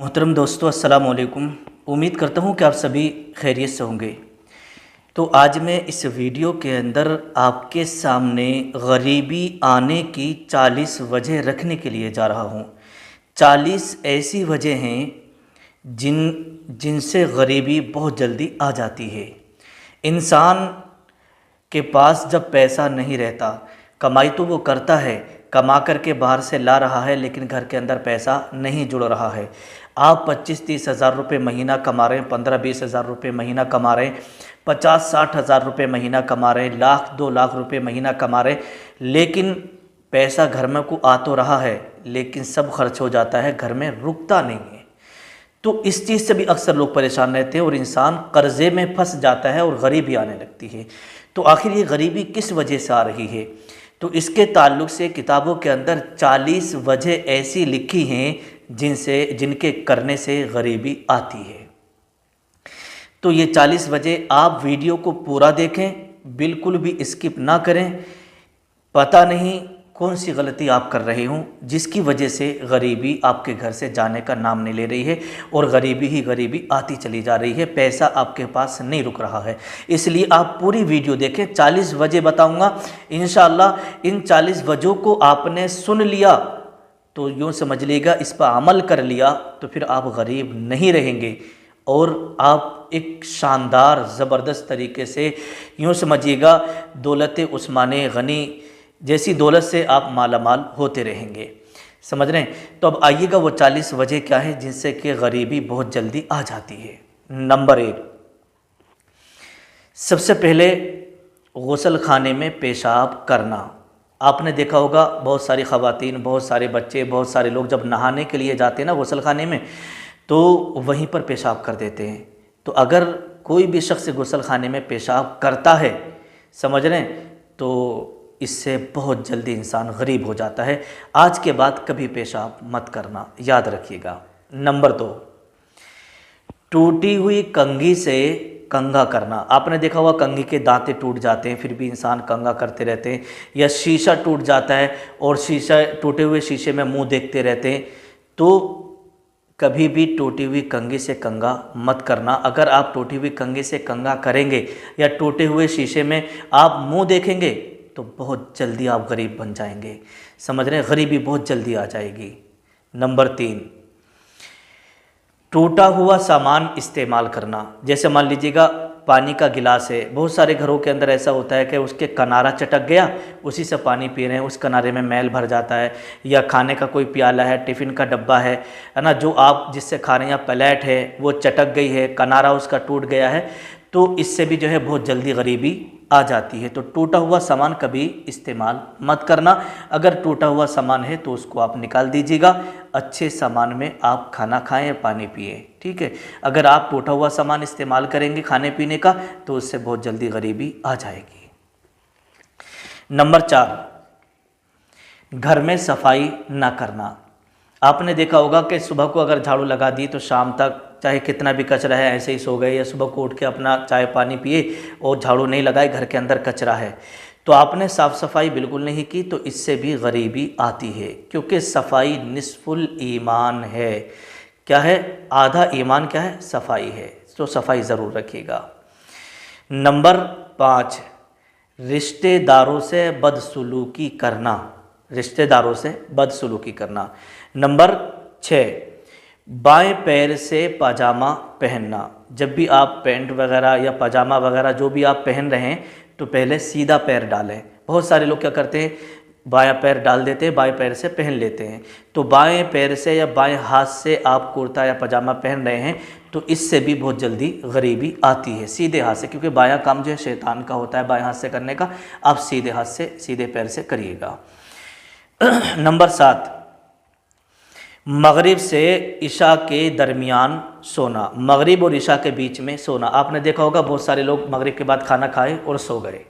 मोहतरम दोस्तों, अस्सलाम वालेकुम। उम्मीद करता हूँ कि आप सभी खैरियत से होंगे। तो आज मैं इस वीडियो के अंदर आपके सामने गरीबी आने की 40 वजह रखने के लिए जा रहा हूँ। 40 ऐसी वजह हैं जिनसे गरीबी बहुत जल्दी आ जाती है। इंसान के पास जब पैसा नहीं रहता, कमाई तो वो करता है, कमा करके बाहर से ला रहा है, लेकिन घर के अंदर पैसा नहीं जुड़ रहा है। आप 25-30 हज़ार रुपये महीना कमा रहे हैं, 15-20 हज़ार रुपये महीना कमा रहे हैं, 50-60 हज़ार रुपये महीना कमा रहे हैं, 1,00,000-2,00,000 रुपये महीना कमा रहे हैं, लेकिन पैसा घर में को आ तो रहा है, लेकिन सब खर्च हो जाता है, घर में रुकता नहीं है। तो इस चीज़ से भी अक्सर लोग परेशान रहते हैं और इंसान कर्ज़े में फंस जाता है और गरीबी आने लगती है। तो आखिर ये गरीबी किस वजह से आ रही है? तो इसके ताल्लुक़ से किताबों के अंदर 40 वजह ऐसी लिखी हैं जिनके करने से गरीबी आती है। तो ये 40 वजह आप वीडियो को पूरा देखें, बिल्कुल भी स्किप ना करें। पता नहीं कौन सी गलती आप कर रहे हो जिसकी वजह से गरीबी आपके घर से जाने का नाम नहीं ले रही है और गरीबी ही गरीबी आती चली जा रही है, पैसा आपके पास नहीं रुक रहा है। इसलिए आप पूरी वीडियो देखें, 40 वजह बताऊंगा। इंशाअल्लाह इन 40 वजहों को आपने सुन लिया तो यूँ समझ लीजिएगा, इस पर अमल कर लिया तो फिर आप गरीब नहीं रहेंगे और आप एक शानदार ज़बरदस्त तरीके से यूँ समझिएगा दौलत उस्माने गनी जैसी दौलत से आप मालामाल होते रहेंगे। समझ रहे हैं? तो अब आइएगा वो 40 वजह क्या है जिनसे कि गरीबी बहुत जल्दी आ जाती है। नंबर 1, सबसे पहले गुस्ल खाने में पेशाब करना। आपने देखा होगा बहुत सारी ख़वातीन, बहुत सारे बच्चे, बहुत सारे लोग जब नहाने के लिए जाते हैं ना गुस्ल खाने में, तो वहीं पर पेशाब कर देते हैं। तो अगर कोई भी शख्स गुस्ल खाने में पेशाब करता है, समझ रहे हैं, तो इससे बहुत जल्दी इंसान गरीब हो जाता है। आज के बाद कभी पेशाब मत करना, याद रखिएगा। नंबर 2, टूटी हुई कंघी से कंघा करना। आपने देखा होगा कंघी के दांते टूट जाते हैं, फिर भी इंसान कंघा करते रहते हैं, या शीशा टूट जाता है और टूटे हुए शीशे में मुंह देखते रहते हैं। तो कभी भी टूटी हुई कंघी से कंघा मत करना। अगर आप टूटी हुई कंघी से कंघा करेंगे या टूटे हुए शीशे में आप मुंह देखेंगे तो बहुत जल्दी आप गरीब बन जाएंगे। समझ रहे हैं? गरीबी बहुत जल्दी आ जाएगी। नंबर 3, टूटा हुआ सामान इस्तेमाल करना। जैसे मान लीजिएगा पानी का गिलास है, बहुत सारे घरों के अंदर ऐसा होता है कि उसके किनारा चटक गया, उसी से पानी पी रहे हैं, उस किनारे में मैल भर जाता है। या खाने का कोई प्याला है, टिफ़िन का डब्बा है ना, जो आप जिससे खा रहे हैं, या प्लेट है वो चटक गई है, किनारा उसका टूट गया है, तो इससे भी जो है बहुत जल्दी गरीबी आ जाती है। तो टूटा हुआ सामान कभी इस्तेमाल मत करना। अगर टूटा हुआ सामान है तो उसको आप निकाल दीजिएगा, अच्छे सामान में आप खाना खाएं, पानी पिए, ठीक है। अगर आप टूटा हुआ सामान इस्तेमाल करेंगे खाने पीने का तो उससे बहुत जल्दी गरीबी आ जाएगी। नंबर 4, घर में सफाई ना करना। आपने देखा होगा कि सुबह को अगर झाड़ू लगा दी तो शाम तक चाहे कितना भी कचरा है ऐसे ही सो गए, या सुबह को उठ के अपना चाय पानी पिए और झाड़ू नहीं लगाए, घर के अंदर कचरा है, तो आपने साफ़ सफाई बिल्कुल नहीं की, तो इससे भी गरीबी आती है। क्योंकि सफाई निस्फुल ईमान है। क्या है? आधा ईमान क्या है? सफाई है। तो सफाई ज़रूर रखिएगा। नंबर 5, रिश्तेदारों से बदसलूकी करना। रिश्तेदारों से बदसलूकी करना। नंबर 6, बाएं पैर से पाजामा पहनना। जब भी आप पैंट वगैरह या पाजामा वगैरह जो भी आप पहन रहे हैं तो पहले सीधा पैर डालें। बहुत सारे लोग क्या करते हैं, बायां पैर डाल देते हैं, बाएं पैर से पहन लेते हैं। तो बाएं पैर से या बाएं हाथ से आप कुर्ता या पजामा पहन रहे हैं तो इससे भी बहुत जल्दी गरीबी आती है, सीधे हाथ से। क्योंकि बायां काम जो है शैतान का होता है बाएं हाथ से करने का, आप सीधे हाथ से सीधे पैर से करिएगा। नंबर 7, मगरिब से इशा के दरमियान सोना। मगरिब और इशा के बीच में सोना। आपने देखा होगा बहुत सारे लोग मगरिब के बाद खाना खाए और सो गए,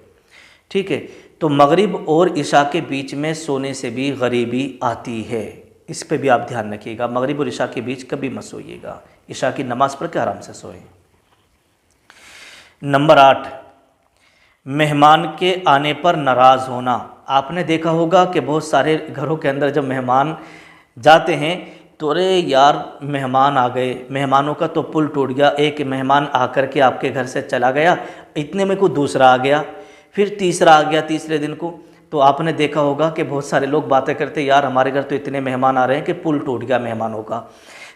ठीक है। तो मगरिब और इशा के बीच में सोने से भी गरीबी आती है, इस पे भी आप ध्यान रखिएगा। मगरिब और इशा के बीच कभी मत सोइएगा, इशा की नमाज़ पढ़ के आराम से सोएं। नंबर 8, मेहमान के आने पर नाराज़ होना। आपने देखा होगा कि बहुत सारे घरों के अंदर जब मेहमान जाते हैं तो अरे यार मेहमान आ गए, मेहमानों का तो पुल टूट गया, एक मेहमान आकर के आपके घर से चला गया, इतने में को दूसरा आ गया, फिर तीसरा आ गया तीसरे दिन को। तो आपने देखा होगा कि बहुत सारे लोग बातें करते, यार हमारे घर तो इतने मेहमान आ रहे हैं कि पुल टूट गया मेहमानों का।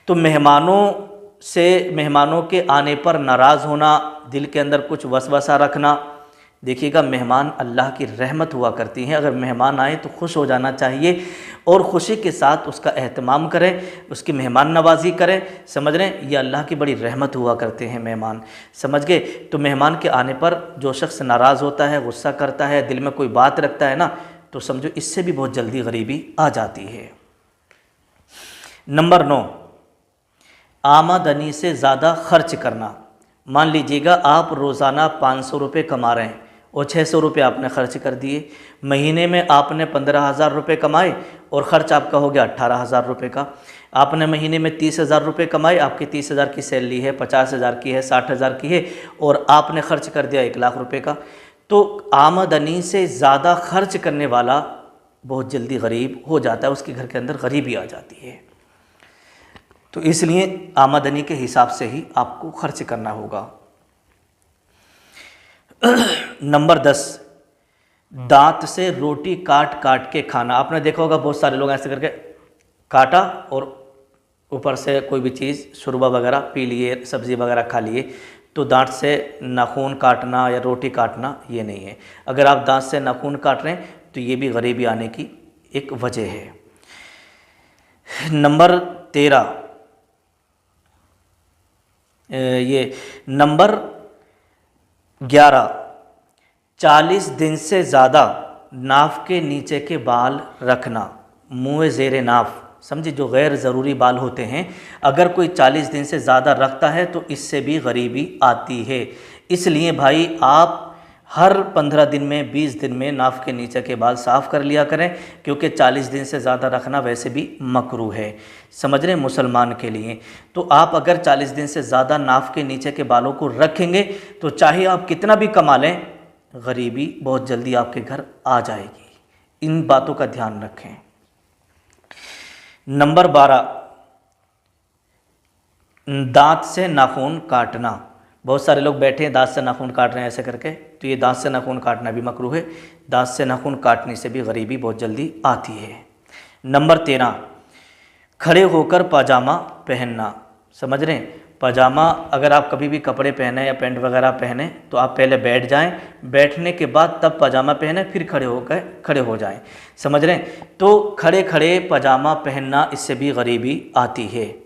तो मेहमानों के आने पर नाराज़ होना, दिल के अंदर कुछ वसवसा रखना, देखिएगा मेहमान अल्लाह की रहमत हुआ करती हैं। अगर मेहमान आए तो खुश हो जाना चाहिए और ख़ुशी के साथ उसका एहतमाम करें, उसकी मेहमान नवाजी करें। समझ रहे हैं, ये अल्लाह की बड़ी रहमत हुआ करते हैं मेहमान, समझ गए। तो मेहमान के आने पर जो शख्स नाराज़ होता है, गुस्सा करता है, दिल में कोई बात रखता है ना, तो समझो इससे भी बहुत जल्दी गरीबी आ जाती है। नंबर 9, आमदनी से ज़्यादा खर्च करना। मान लीजिएगा आप रोज़ाना 500 रुपये कमा रहे हैं और 600 रुपये आपने खर्च कर दिए। महीने में आपने 15,000 रुपये कमाए और ख़र्च आपका हो गया 18,000 रुपये का। आपने महीने में 30,000 रुपये कमाए, आपकी 30,000 की सैलरी है, 50,000 की है, 60,000 की है, और आपने खर्च कर दिया 1,00,000 रुपये का। तो आमदनी से ज़्यादा खर्च करने वाला बहुत जल्दी गरीब हो जाता है, उसके घर के अंदर गरीबी आ जाती है। तो इसलिए आमदनी के हिसाब से ही आपको खर्च करना होगा। नंबर 10, दांत से रोटी काट काट के खाना। आपने देखा होगा बहुत सारे लोग ऐसे करके काटा और ऊपर से कोई भी चीज़ शोरबा वगैरह पी लिए, सब्ज़ी वगैरह खा लिए। तो दांत से नाखून काटना या रोटी काटना ये नहीं है। अगर आप दांत से नाखून काट रहे हैं तो ये भी गरीबी आने की एक वजह है। नंबर 13, नंबर 11, 40 दिन से ज़्यादा नाफ के नीचे के बाल रखना, मुँह ज़ेरे नाफ, समझे, जो गैर ज़रूरी बाल होते हैं। अगर कोई 40 दिन से ज़्यादा रखता है तो इससे भी गरीबी आती है। इसलिए भाई आप हर 15 दिन में, 20 दिन में नाफ के नीचे के बाल साफ़ कर लिया करें, क्योंकि 40 दिन से ज़्यादा रखना वैसे भी मकरूह है, समझ रहे हैं, मुसलमान के लिए। तो आप अगर 40 दिन से ज़्यादा नाफ के नीचे के बालों को रखेंगे तो चाहे आप कितना भी कमा लें, गरीबी बहुत जल्दी आपके घर आ जाएगी। इन बातों का ध्यान रखें। नंबर 12, दांत से नाखून काटना। बहुत सारे लोग बैठे हैं दांत से नाखून काट रहे हैं ऐसे करके, तो ये दांत से नाखून काटना भी मकरूह है। दांत से नाखून काटने से भी गरीबी बहुत जल्दी आती है। नंबर 13, खड़े होकर पाजामा पहनना। समझ रहे हैं, पाजामा अगर आप कभी भी कपड़े पहने या पैंट वगैरह पहने तो आप पहले बैठ जाएं, बैठने के बाद तब पाजामा पहने, फिर खड़े हो जाएं। समझ रहे हैं, तो खड़े खड़े पाजामा पहनना, इससे भी गरीबी आती है।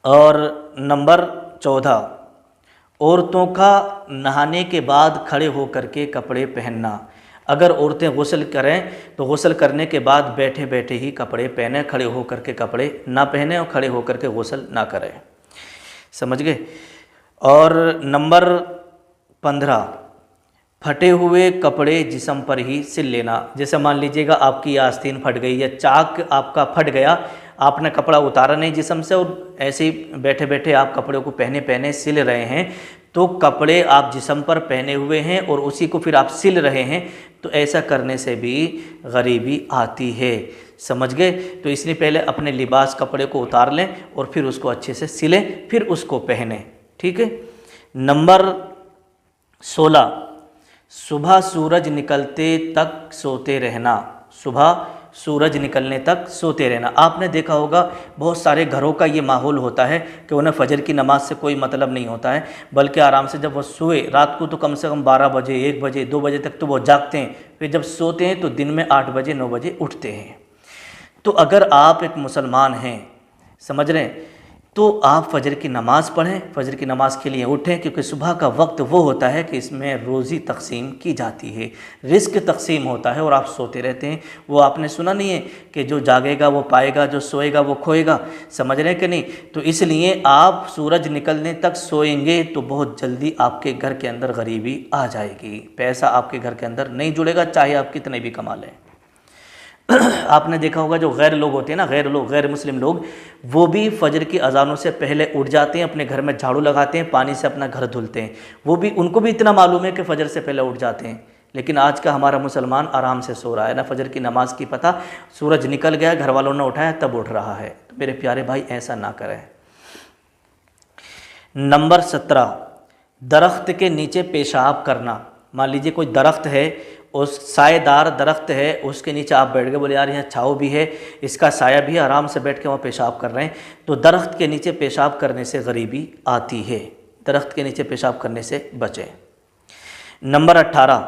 और नंबर 14, औरतों का नहाने के बाद खड़े होकर के कपड़े पहनना। अगर औरतें गुस्ल करें तो गुस्ल करने के बाद बैठे बैठे ही कपड़े पहने, खड़े होकर के कपड़े ना पहने और खड़े होकर के गुस्ल ना करें। समझ गए। और नंबर 15, फटे हुए कपड़े जिस्म पर ही सिल लेना। जैसे मान लीजिएगा आपकी आस्तीन फट गई या चाक आपका फट गया, आपने कपड़ा उतारा नहीं जिस्म से और ऐसे ही बैठे बैठे आप कपड़ों को पहने सिल रहे हैं, तो कपड़े आप जिस्म पर पहने हुए हैं और उसी को फिर आप सिल रहे हैं, तो ऐसा करने से भी गरीबी आती है। समझ गए। तो इसलिए पहले अपने लिबास कपड़े को उतार लें और फिर उसको अच्छे से सिलें, फिर उसको पहने। ठीक है। नंबर 16, सुबह सूरज निकलते तक सोते रहना। सुबह सूरज निकलने तक सोते रहना। आपने देखा होगा बहुत सारे घरों का ये माहौल होता है कि उन्हें फजर की नमाज से कोई मतलब नहीं होता है, बल्कि आराम से जब वो सोए, रात को तो कम से कम 12 बजे, 1 बजे, 2 बजे तक तो वो जागते हैं, फिर जब सोते हैं तो दिन में 8 बजे, 9 बजे उठते हैं। तो अगर आप एक मुसलमान हैं, समझ रहे हैं, तो आप फजर की नमाज़ पढ़ें, फजर की नमाज़ के लिए उठें, क्योंकि सुबह का वक्त वो होता है कि इसमें रोज़ी तकसीम की जाती है, रिस्क तकसीम होता है और आप सोते रहते हैं। वो आपने सुना नहीं है कि जो जागेगा वो पाएगा, जो सोएगा वो खोएगा। समझ रहे हैं कि नहीं। तो इसलिए आप सूरज निकलने तक सोएंगे तो बहुत जल्दी आपके घर के अंदर गरीबी आ जाएगी, पैसा आपके घर के अंदर नहीं जुड़ेगा, चाहे आप कितने भी कमा लें। आपने देखा होगा जो गैर लोग होते हैं ना, गैर मुस्लिम लोग, वो भी फजर की अजानों से पहले उठ जाते हैं, अपने घर में झाड़ू लगाते हैं, पानी से अपना घर धुलते हैं। वो भी, उनको भी इतना मालूम है कि फ़जर से पहले उठ जाते हैं, लेकिन आज का हमारा मुसलमान आराम से सो रहा है, ना फजर की नमाज की पता, सूरज निकल गया, घर वालों ने उठाया तब उठ रहा है। तो मेरे प्यारे भाई ऐसा ना करें। नंबर 17, दरख्त के नीचे पेशाब करना। मान लीजिए कोई दरख्त है, उस सायेदार दरख्त है, उसके नीचे आप बैठ गए, बोले यार यहाँ छाँव भी है, इसका साया भी है, आराम से बैठ के वहाँ पेशाब कर रहे हैं, तो दरख्त के नीचे पेशाब करने से गरीबी आती है। दरख्त के नीचे पेशाब करने से बचें। नंबर 18,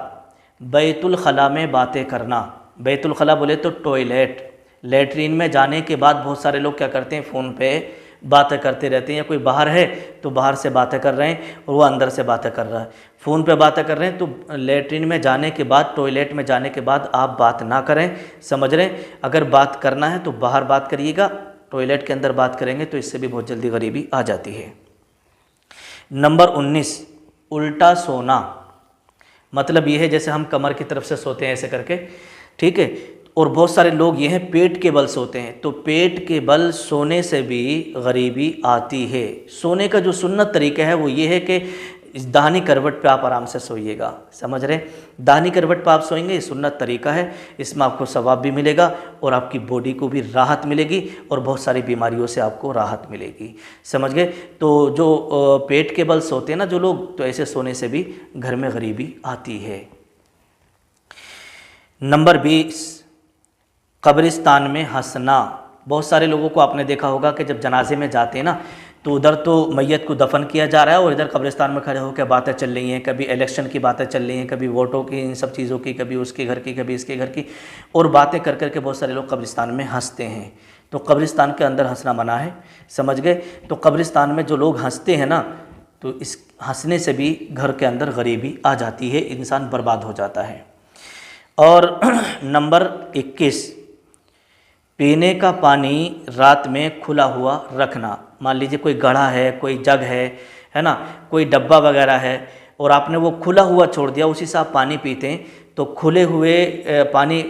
बैतुल खला में बातें करना। बैतुल खला बोले तो टॉयलेट, लेटरिन में जाने के बाद बहुत सारे लोग क्या करते हैं, फ़ोन पे बातें करते रहते हैं, या कोई बाहर है तो बाहर से बातें कर रहे हैं और वो अंदर से बातें कर रहा है, फ़ोन पे बातें कर रहे हैं। तो लेटरिन में जाने के बाद, टॉयलेट में जाने के बाद आप बात ना करें, समझ रहे हैं। अगर बात करना है तो बाहर बात करिएगा, टॉयलेट के अंदर बात करेंगे तो इससे भी बहुत जल्दी गरीबी आ जाती है। नंबर 19, उल्टा सोना। मतलब ये है जैसे हम कमर की तरफ से सोते हैं ऐसे करके, ठीक है। और बहुत सारे लोग ये हैं पेट के बल सोते हैं, तो पेट के बल सोने से भी गरीबी आती है। सोने का जो सुन्नत तरीका है वो ये है कि दाहिनी करवट पे आप आराम से सोइएगा, समझ रहे। दाहिनी करवट पे आप सोएंगे, ये सुन्नत तरीका है, इसमें आपको सवाब भी मिलेगा और आपकी बॉडी को भी राहत मिलेगी और बहुत सारी बीमारियों से आपको राहत मिलेगी, समझ गए। तो जो पेट के बल सोते हैं ना जो लोग, तो ऐसे सोने से भी घर में गरीबी आती है। नंबर 20, कब्रिस्तान में हंसना। बहुत सारे लोगों को आपने देखा होगा कि जब जनाजे में जाते हैं ना, तो उधर तो मैयत को दफन किया जा रहा है और इधर कब्रिस्तान में खड़े होकर बातें चल रही हैं, कभी इलेक्शन की बातें चल रही हैं, कभी वोटों की, इन सब चीज़ों की, कभी उसके घर की, कभी इसके घर की, और बातें कर कर के बहुत सारे लोग कब्रिस्तान में हंसते हैं। तो कब्रिस्तान के अंदर हंसना मना है, समझ गए। तो कब्रिस्तान में जो लोग हंसते हैं ना, तो इस हंसने से भी घर के अंदर गरीबी आ जाती है, इंसान बर्बाद हो जाता है। और नंबर 21, पीने का पानी रात में खुला हुआ रखना। मान लीजिए कोई घड़ा है, कोई जग है ना, कोई डब्बा वगैरह है, और आपने वो खुला हुआ छोड़ दिया, उसी से आप पानी पीते हैं, तो खुले हुए पानी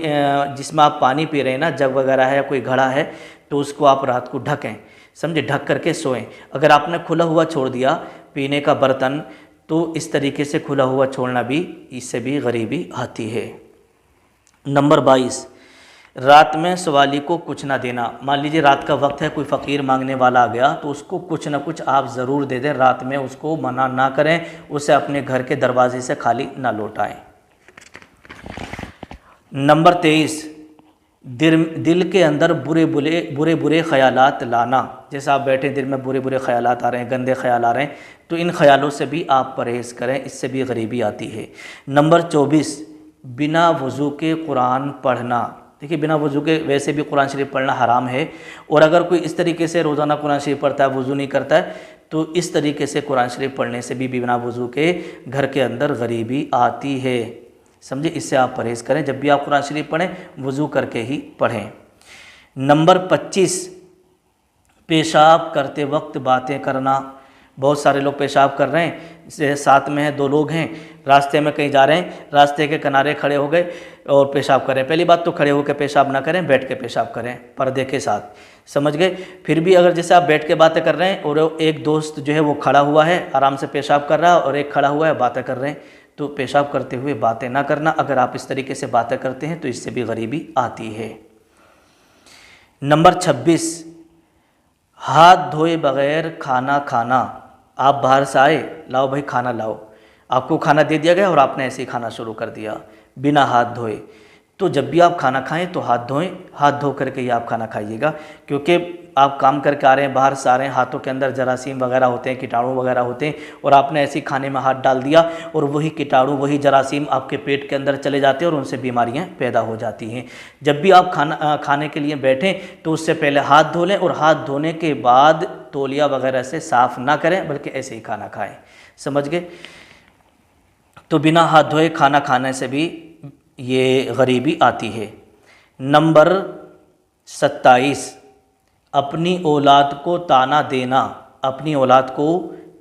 जिसमें आप पानी पी रहे हैं ना, जग वगैरह है या कोई घड़ा है, तो उसको आप रात को ढकें, समझे, ढक करके सोएं। अगर आपने खुला हुआ छोड़ दिया पीने का बर्तन, तो इस तरीके से खुला हुआ छोड़ना भी, इससे भी गरीबी आती है। नंबर 22, रात में सवाली को कुछ ना देना। मान लीजिए रात का वक्त है, कोई फ़कीर मांगने वाला आ गया, तो उसको कुछ ना कुछ आप ज़रूर दे दें, रात में उसको मना ना करें, उसे अपने घर के दरवाजे से खाली ना लौटाएं। नंबर 23, दिल के अंदर बुरे ख़यालात लाना। जैसे आप बैठे दिल में बुरे बुरे ख़यालात आ रहे हैं, गंदे ख़याल आ रहे हैं, तो इन ख़यालों से भी आप परहेज़ करें, इससे भी गरीबी आती है। नंबर 24, बिना वज़ू के कुरान पढ़ना। देखिए बिना वज़ू के वैसे भी कुरान शरीफ पढ़ना हराम है, और अगर कोई इस तरीके से रोज़ाना कुरान शरीफ पढ़ता है, वज़ू नहीं करता है, तो इस तरीके से कुरान शरीफ पढ़ने से भी बिना वज़ू के घर के अंदर गरीबी आती है, समझे। इससे आप परहेज़ करें, जब भी आप कुरान शरीफ पढ़ें वज़ू करके ही पढ़ें। नंबर 25, पेशाब करते वक्त बातें करना। बहुत सारे लोग पेशाब कर रहे हैं, साथ में है 2 लोग हैं, रास्ते में कहीं जा रहे हैं, रास्ते के किनारे खड़े हो गए और पेशाब कर रहे हैं। पहली बात तो खड़े होकर पेशाब ना करें, बैठ के पेशाब करें पर्दे के साथ, समझ गए। फिर भी अगर जैसे आप बैठ के बातें कर रहे हैं और एक दोस्त जो है वो खड़ा हुआ है, आराम से पेशाब कर रहा है, और एक खड़ा हुआ है बातें कर रहे हैं, तो पेशाब करते हुए बातें ना करना। अगर आप इस तरीके से बातें करते हैं तो इससे भी गरीबी आती है। नंबर 26, हाथ धोए बग़ैर खाना खाना। आप बाहर से आए, लाओ भाई खाना लाओ, आपको खाना दे दिया गया और आपने ऐसे ही खाना शुरू कर दिया बिना हाथ धोए। तो जब भी आप खाना खाएं तो हाथ धोएं, हाथ धो करके ही आप खाना खाइएगा, क्योंकि आप काम करके आ रहे हैं, बाहर से आ रहे हैं, हाथों के अंदर जरासीम वगैरह होते हैं, कीटाणु वगैरह होते हैं, और आपने ऐसे ही खाने में हाथ डाल दिया और वही कीटाणु, वही जरासीम आपके पेट के अंदर चले जाते हैं और उनसे बीमारियां पैदा हो जाती हैं। जब भी आप खाने के लिए बैठें तो उससे पहले हाथ धो लें, और हाथ धोने के बाद तौलिया वगैरह से साफ़ ना करें, बल्कि ऐसे ही खाना खाएँ, समझ गए। तो बिना हाथ धोए खाना खाने से भी ये गरीबी आती है। नंबर 27, अपनी औलाद को ताना देना। अपनी औलाद को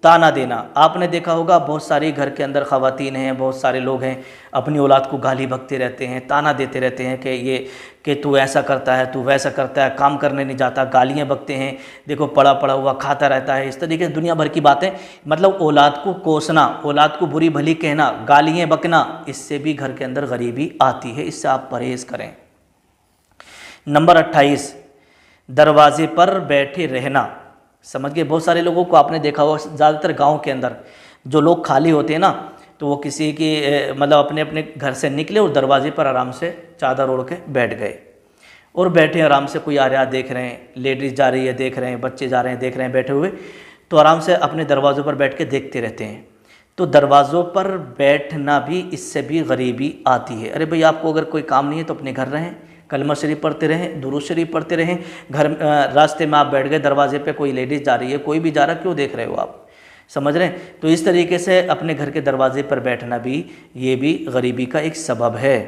ताना देना। आपने देखा होगा बहुत सारी घर के अंदर ख़वातीन हैं, बहुत सारे लोग हैं, अपनी औलाद को गाली बकते रहते हैं, ताना देते रहते हैं कि तू ऐसा करता है, तू वैसा करता है, काम करने नहीं जाता, गालियाँ बकते हैं, देखो पड़ा पड़ा हुआ खाता रहता है। इस तरीके से दुनिया भर की बातें, मतलब औलाद को कोसना, औलाद को बुरी भली कहना, गालियाँ बकना, इससे भी घर के अंदर गरीबी आती है। इससे आप परहेज़ करें। नंबर 28, दरवाजे पर बैठे रहना। समझ गए। बहुत सारे लोगों को आपने देखा होगा, ज़्यादातर गांव के अंदर जो लोग खाली होते हैं ना, तो वो किसी की मतलब अपने अपने घर से निकले और दरवाजे पर आराम से चादर ओढ़ के बैठ गए और बैठे आराम से, कोई आ रहा देख रहे हैं, लेडीज़ जा रही है देख रहे हैं, बच्चे जा रहे हैं देख रहे हैं, बैठे हुए, तो आराम से अपने दरवाज़ों पर बैठ के देखते रहते हैं। तो दरवाज़ों पर बैठना भी, इससे भी गरीबी आती है। अरे भाई, आपको अगर कोई काम नहीं है तो अपने घर रहें, कलमा शरीफ पढ़ते रहें, दुरूद शरीफ पढ़ते रहें। घर रास्ते में आप बैठ गए, दरवाजे पे कोई लेडीज़ जा रही है, कोई भी जा रहा, क्यों देख रहे हो आप? समझ रहे हैं? तो इस तरीके से अपने घर के दरवाजे पर बैठना भी, ये भी गरीबी का एक सबब है।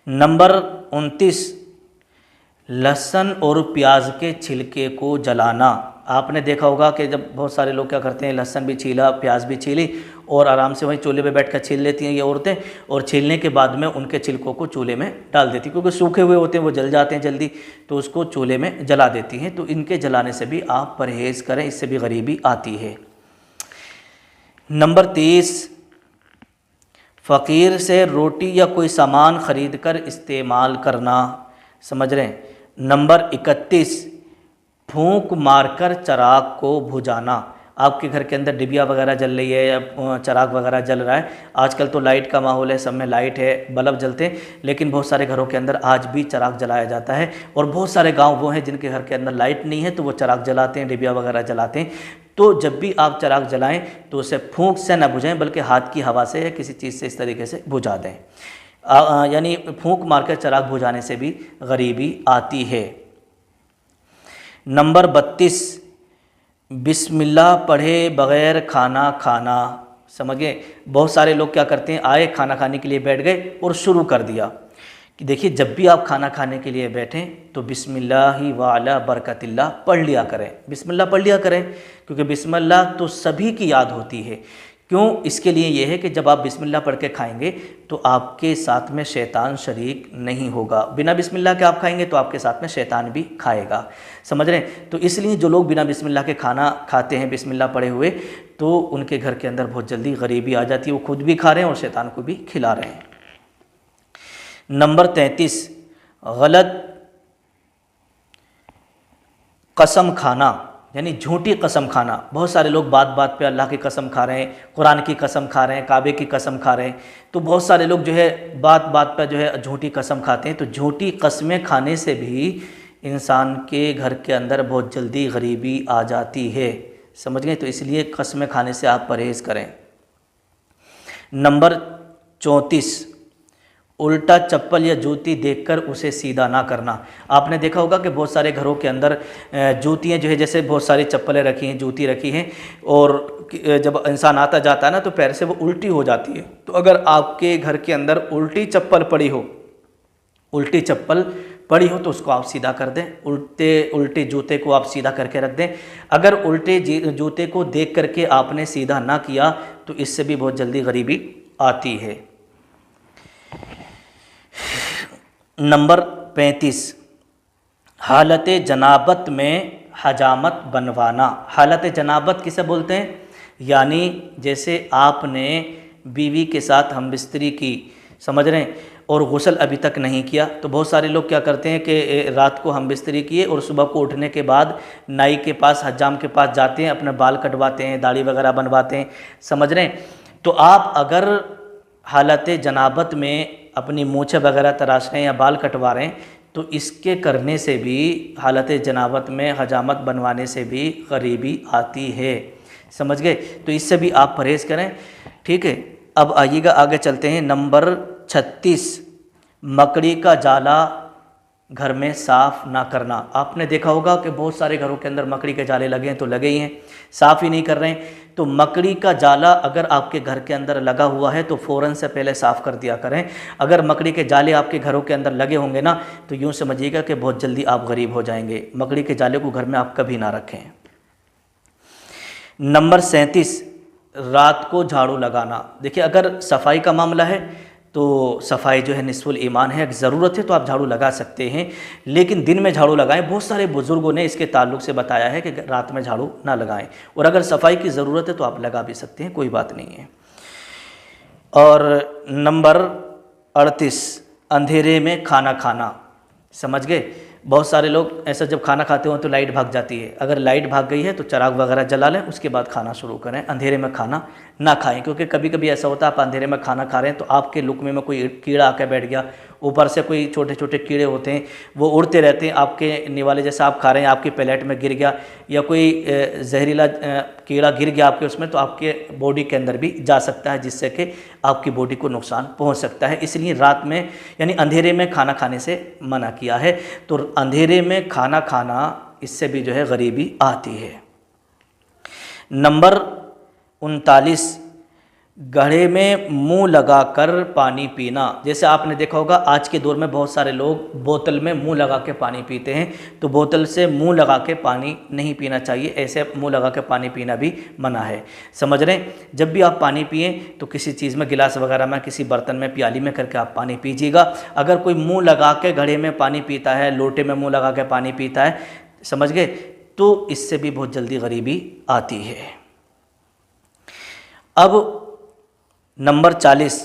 नंबर 29, लहसुन और प्याज के छिलके को जलाना। आपने देखा होगा कि जब बहुत सारे लोग क्या करते हैं, लहसुन भी छीला, प्याज भी छीली और आराम से वहीं चूल्हे पे बैठकर छील लेती हैं ये औरतें, और छीलने के बाद में उनके छिलकों को चूल्हे में डाल देती, क्योंकि सूखे हुए होते हैं, वो जल जाते हैं जल्दी, तो उसको चूल्हे में जला देती हैं। तो इनके जलाने से भी आप परहेज़ करें, इससे भी गरीबी आती है। नंबर 30, फ़कीर से रोटी या कोई सामान ख़रीद कर इस्तेमाल करना। समझ रहे हैं? नंबर 31, फूंक मारकर चिराग को बुझाना। आपके घर के अंदर डिबिया वगैरह जल रही है या चिराग वगैरह जल रहा है, आजकल तो लाइट का माहौल है, सब में लाइट है, बल्ब जलते हैं, लेकिन बहुत सारे घरों के अंदर आज भी चिराग जलाया जाता है। और बहुत सारे गांव वो हैं जिनके घर के अंदर लाइट नहीं है, तो वो चिराग जलाते हैं, डिबिया वगैरह जलाते हैं। तो जब भी आप चिराग जलाएँ तो उसे फूंक से न बुझाएँ, बल्कि हाथ की हवा से या किसी चीज़ से इस तरीके से बुझा दें। यानी फूंक मारकर चिराग बुझाने से भी गरीबी आती है। नंबर 32, बिस्मिल्लाह पढ़े बग़ैर खाना खाना। समझ गए। बहुत सारे लोग क्या करते हैं, आए, खाना खाने के लिए बैठ गए और शुरू कर दिया कि देखिए, जब भी आप खाना खाने के लिए बैठें तो बिस्मिल्लाहि व अला बरकतिल्लाह पढ़ लिया करें, बिस्मिल्लाह पढ़ लिया करें, क्योंकि बिस्मिल्लाह तो सभी की याद होती है। क्यों? इसके लिए ये है कि जब आप बिस्मिल्लाह पढ़ के खाएंगे तो आपके साथ में शैतान शरीक नहीं होगा। बिना बिस्मिल्लाह के आप खाएंगे तो आपके साथ में शैतान भी खाएगा। समझ रहे हैं? तो इसलिए जो लोग बिना बिस्मिल्लाह के खाना खाते हैं, बिस्मिल्लाह पढ़े हुए, तो उनके घर के अंदर बहुत जल्दी गरीबी आ जाती है। वो खुद भी खा रहे हैं और शैतान को भी खिला रहे हैं। नंबर 33, गलत कसम खाना, यानी झूठी कसम खाना। बहुत सारे लोग बात बात पे अल्लाह की कसम खा रहे हैं, कुरान की कसम खा रहे हैं, काबे की कसम खा रहे हैं। तो बहुत सारे लोग जो है बात बात पर जो है झूठी कसम खाते हैं। तो झूठी कस्में खाने से भी इंसान के घर के अंदर बहुत जल्दी गरीबी आ जाती है। समझ गए? तो इसलिए कस्में खाने से आप परहेज़ करें। नंबर 34, उल्टा चप्पल या जूती देखकर उसे सीधा ना करना। आपने देखा होगा कि बहुत सारे घरों के अंदर जूतियाँ जो है, जैसे बहुत सारी चप्पलें रखी हैं, जूती रखी हैं, और जब इंसान आता जाता है ना तो पैर से वो उल्टी हो जाती है। तो अगर आपके घर के अंदर उल्टी चप्पल पड़ी हो, उल्टी चप्पल पड़ी हो तो उसको आप सीधा कर दें, उल्टे जूते को आप सीधा करके रख दें। अगर उल्टे जूते को देख करके आपने सीधा ना किया तो इससे भी बहुत जल्दी गरीबी आती है। नंबर 35, हालत जनाबत में हजामत बनवाना। हालत जनाबत किसे बोलते हैं? यानी जैसे आपने बीवी के साथ हमबिस्तरी की, समझ रहे हैं, और गुस्ल अभी तक नहीं किया। तो बहुत सारे लोग क्या करते हैं कि रात को हमबिस्तरी किए और सुबह को उठने के बाद नाई के पास, हजाम के पास जाते हैं, अपने बाल कटवाते हैं, दाढ़ी वगैरह बनवाते हैं। समझ रहे हैं? तो आप अगर हालत जनाबत में अपनी मूछें वगैरह तराश रहे हैं या बाल कटवा रहे हैं तो इसके करने से भी, हालत जनाबत में हजामत बनवाने से भी गरीबी आती है। समझ गए? तो इससे भी आप परहेज़ करें। ठीक है, अब आइएगा आगे चलते हैं। नंबर 36, मकड़ी का जाला घर में साफ़ ना करना। आपने देखा होगा कि बहुत सारे घरों के अंदर मकड़ी के जाले लगे हैं तो लगे ही हैं, साफ़ ही नहीं कर रहे हैं। तो मकड़ी का जाला अगर आपके घर के अंदर लगा हुआ है तो फ़ौरन से पहले साफ़ कर दिया करें। अगर मकड़ी के जाले आपके घरों के अंदर लगे होंगे ना तो यूँ समझिएगा कि बहुत जल्दी आप गरीब हो जाएंगे। मकड़ी के जाले को घर में आप कभी ना रखें। नंबर 37, रात को झाड़ू लगाना। देखिए अगर सफाई का मामला है तो सफाई जो है निस्फुल ईमान है, अगर ज़रूरत है तो आप झाड़ू लगा सकते हैं, लेकिन दिन में झाड़ू लगाएं। बहुत सारे बुज़ुर्गों ने इसके ताल्लुक से बताया है कि रात में झाड़ू ना लगाएं, और अगर सफाई की ज़रूरत है तो आप लगा भी सकते हैं, कोई बात नहीं है। और नंबर 38, अंधेरे में खाना खाना। समझ गए, बहुत सारे लोग ऐसा जब खाना खाते हो तो लाइट भाग जाती है। अगर लाइट भाग गई है तो चिराग वगैरह जला लें, उसके बाद खाना शुरू करें। अंधेरे में खाना ना खाएं, क्योंकि कभी कभी ऐसा होता है आप अंधेरे में खाना खा रहे हैं तो आपके लुकमे में कोई कीड़ा आकर बैठ गया, ऊपर से कोई छोटे छोटे कीड़े होते हैं वो उड़ते रहते हैं आपके निवाले जैसा आप खा रहे हैं, आपकी प्लेट में गिर गया, या कोई जहरीला कीड़ा गिर गया आपके उसमें, तो आपके बॉडी के अंदर भी जा सकता है, जिससे कि आपकी बॉडी को नुकसान पहुंच सकता है। इसलिए रात में यानी अंधेरे में खाना खाने से मना किया है। तो अंधेरे में खाना खाना, इससे भी जो है गरीबी आती है। नंबर 39, घड़े में मुंह लगाकर पानी पीना। जैसे आपने देखा होगा आज के दौर में बहुत सारे लोग बोतल में मुंह लगा के पानी पीते हैं, तो बोतल से मुंह लगा के पानी नहीं पीना चाहिए, ऐसे मुंह लगा के पानी पीना भी मना है। समझ रहे हैं, जब भी आप पानी पिएं तो किसी चीज़ में, गिलास वगैरह में, किसी बर्तन में, प्याली में करके आप पानी पीजिएगा। अगर कोई मुँह लगा के घड़े में पानी पीता है, लोटे में मुँह लगा के पानी पीता है, समझ गए, तो इससे भी बहुत जल्दी गरीबी आती है। अब नंबर 40,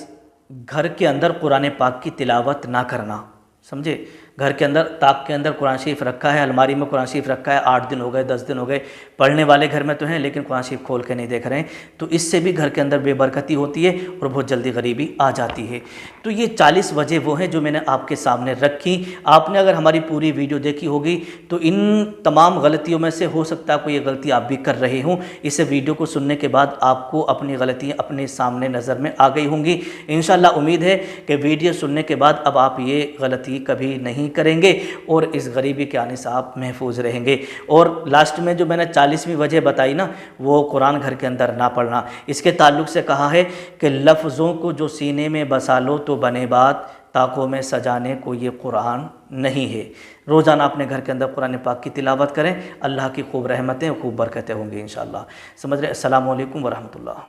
घर के अंदर कुरान पाक की तिलावत ना करना। समझे, घर के अंदर ताक के अंदर कुरान शरीफ रखा है, अलमारी में कुरान शरीफ रखा है, 8 दिन हो गए, 10 दिन हो गए, पढ़ने वाले घर में तो हैं लेकिन कुरान शरीफ खोल के नहीं देख रहे हैं, तो इससे भी घर के अंदर बेबरकती होती है और बहुत जल्दी गरीबी आ जाती है। तो ये 40 वजह वो हैं जो मैंने आपके सामने रखी। आपने अगर हमारी पूरी वीडियो देखी होगी तो इन तमाम गलतियों में से हो सकता है कोई ये गलती आप भी कर रहे हों। इस वीडियो को सुनने के बाद आपको अपनी गलतियाँ अपने सामने नज़र में आ गई होंगी। इंशाअल्लाह उम्मीद है कि वीडियो सुनने के बाद अब आप ये गलती कभी नहीं करेंगे और इस गरीबी के आने से आप महफूज रहेंगे। और लास्ट में जो मैंने 40वीं वजह बताई ना, वो कुरान घर के अंदर ना पढ़ना। इसके ताल्लुक से कहा है कि लफ्ज़ों को जो सीने में बसा लो तो बने बात, ताकों में सजाने को ये कुरान नहीं है। रोज़ाना अपने घर के अंदर कुरान पाक की तिलावत करें, अल्लाह की खूब रहमतें, खूब बरकतें होंगी इंशाअल्लाह। समझ रहे। अस्सलामु अलैकुम वरहमतुल्लाह।